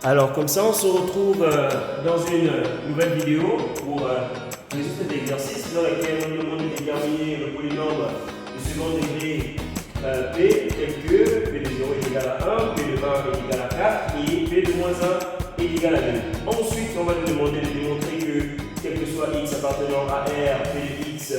Alors comme ça, on se retrouve dans une nouvelle vidéo pour résoudre cet exercice dans lequel on nous demande de déterminer le polynôme de second degré P tel que P de 0 est égal à 1, P de 1 est égal à 4 et P de moins 1 est égal à 2. Ensuite, on va nous demander de démontrer que quel que soit x appartenant à R, P de x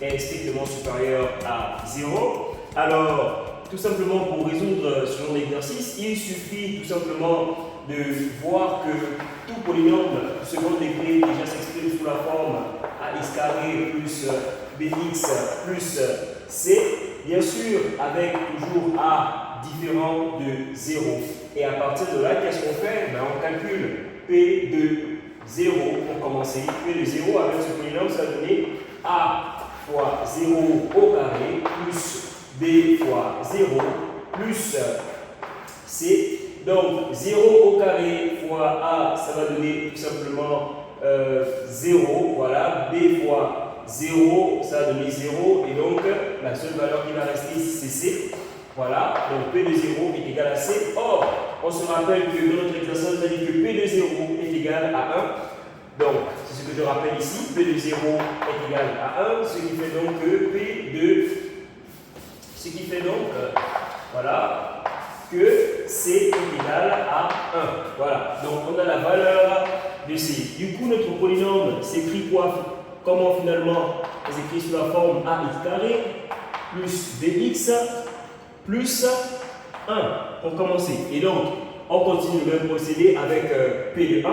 est strictement supérieur à 0. Alors, tout simplement pour résoudre ce genre d'exercice, il suffit tout simplement de voir que tout polynôme second degré déjà s'exprime sous la forme ax carré plus bx plus c, bien sûr avec toujours a différent de 0. Et à partir de là, qu'est-ce qu'on fait? On calcule p de 0 pour commencer. P de 0 avec ce polynôme, ça va donner a fois 0 au carré plus b fois 0 plus c. Donc 0 au carré fois a, ça va donner tout simplement 0. Voilà, b fois 0, ça va donner 0. Et donc la seule valeur qui va rester, c'est c. Voilà, donc p de 0 est égal à c. Or, on se rappelle que dans notre exercice, on a dit que p de 0 est égal à 1. Donc, c'est ce que je rappelle ici, P de 0 est égal à 1, ce qui fait donc que P de... Ce qui fait donc, voilà, que C est égal à 1. Voilà, donc on a la valeur de C. Du coup, notre polynôme s'écrit quoi? Comment finalement? On s'écrit sous la forme ax carré plus bx plus 1 pour commencer. Et donc, on continue le même procédé avec P de 1.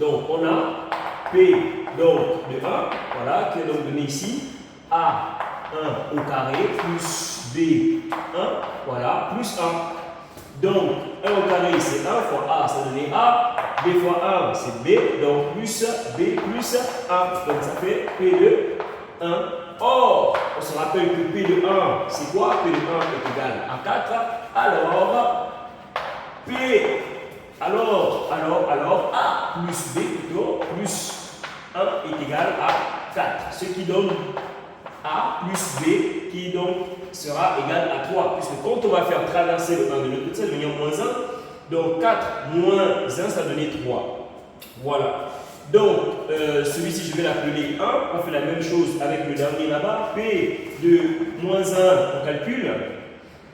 Donc, on a P donc, de 1, voilà, qui est donc donné ici, A1 au carré plus B1, voilà, plus 1. Donc, 1 au carré, c'est 1 fois A, ça donne A, B fois 1, c'est B, donc plus B plus 1. Donc, ça fait P de 1. Or, on se rappelle que P de 1, c'est quoi? P de 1 est égal à 4. Alors, P... Alors, A plus B plutôt, plus 1 est égal à 4. Ce qui donne A plus B qui donc sera égal à 3. Puisque quand on va faire traverser le 1 de l'autre côté, ça va devenir moins 1. Donc 4 moins 1, ça va donner 3. Voilà. Donc, celui-ci, je vais l'appeler 1. On fait la même chose avec le dernier là-bas. P de moins 1, on calcule.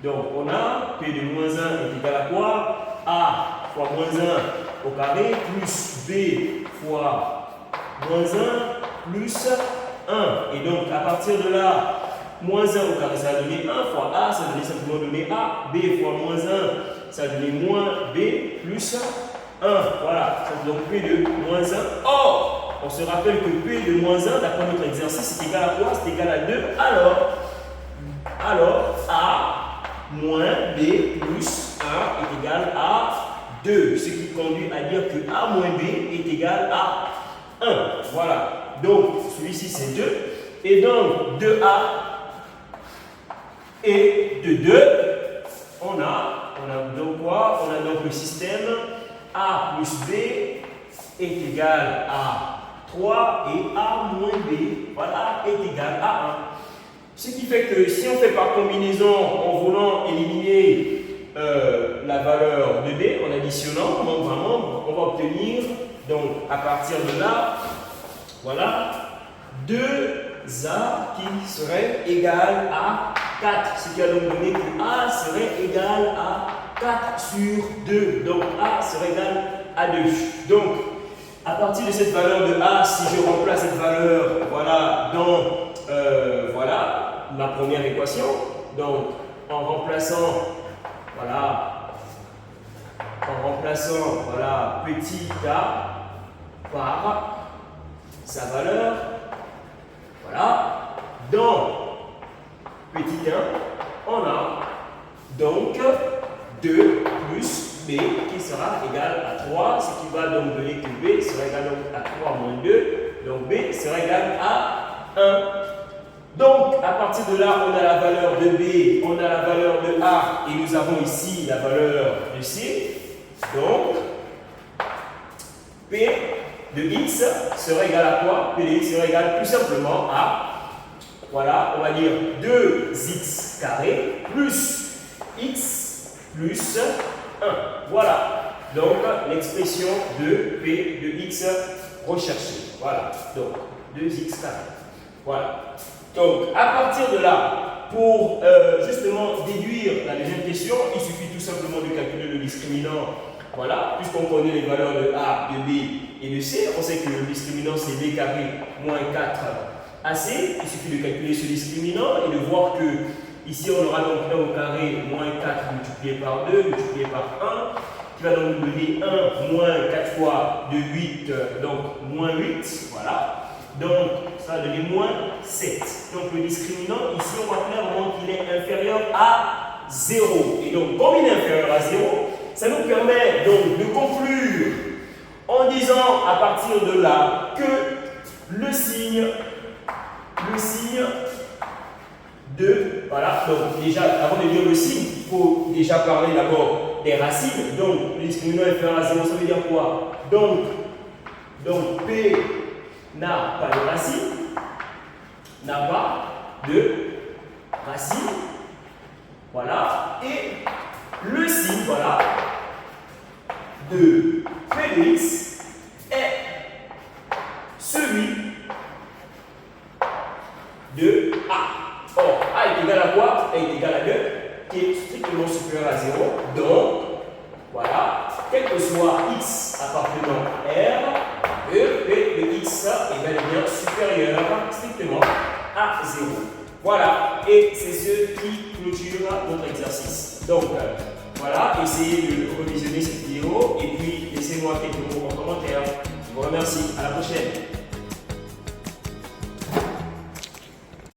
Donc, on a P de moins 1 est égal à quoi? A fois moins 1 au carré plus B fois moins 1 plus 1. Et donc, à partir de là, moins 1 au carré, ça va donner 1 fois A, ça va donner simplement donner A. B fois moins 1, ça va donner moins B plus 1. Voilà, ça donne donc P de moins 1. Or, on se rappelle que P de moins 1, d'après notre exercice, c'est égal à quoi? C'est égal à 2. Alors, A moins B plus 1 est égal à 2. Ce qui conduit à dire que A moins B est égal à 1. Voilà. Donc, celui-ci, c'est 2. Et donc, 2A et de 2, on a donc quoi? On a donc le système A plus B est égal à 3 et A moins B, voilà, est égal à 1. Ce qui fait que si on fait par combinaison en voulant éliminer la valeur de B, en additionnant, donc vraiment, on va obtenir, donc à partir de là, voilà, 2A qui serait égal à 4. Ce qui a donc donné que A serait égal à 4 sur 2. Donc A serait égal à 2. Donc, à partir de cette valeur de A, si je remplace cette valeur, voilà, dans voilà, ma première équation, donc en remplaçant, voilà, petit a par sa valeur, voilà, dans petit 1, on a donc 2 plus B qui sera égal à 3, ce qui va donc donner que B sera égal donc à 3 moins 2, donc B sera égal à 1. Donc, à partir de là, on a la valeur de B, on a la valeur de A, et nous avons ici la valeur de C. Donc, P de X sera égal à quoi? P de X sera égal tout simplement à, voilà, on va dire 2x carré plus X plus 1. Voilà. donc l'expression de P de X recherchée. Voilà, donc 2x carré. Voilà. Donc à partir de là, pour justement déduire la deuxième question, il suffit tout simplement de calculer le discriminant. Voilà, puisqu'on connaît les valeurs de A, de B et de C, on sait que le discriminant c'est B carré moins 4AC. Il suffit de calculer ce discriminant et de voir que ici on aura donc 1 au carré moins 4 multiplié par 2 multiplié par 1, qui va donc nous donner 1 moins 4 fois de 8, donc moins 8. Voilà. Donc, ça va donner moins 7. Donc, le discriminant, ici, on voit clairement qu'il est inférieur à 0. Et donc, comme il est inférieur à 0, ça nous permet donc de conclure en disant à partir de là que le signe de, voilà, donc déjà, avant de dire le signe, il faut déjà parler d'abord des racines. Donc, le discriminant inférieur à 0, ça veut dire quoi? Donc P n'a pas de racine, voilà, et le signe, voilà, de P de X est celui de A. Or, A est égal à quoi? A est égal à 2, qui est strictement supérieur à 0, donc, voilà, quel que soit X appartenant à R, P de X est bel et bien supérieur strictement à 0. Voilà, et c'est ce qui clôture notre exercice. Donc, voilà, essayez de revisionner cette vidéo et puis laissez-moi quelques mots en commentaire. Je vous remercie, à la prochaine.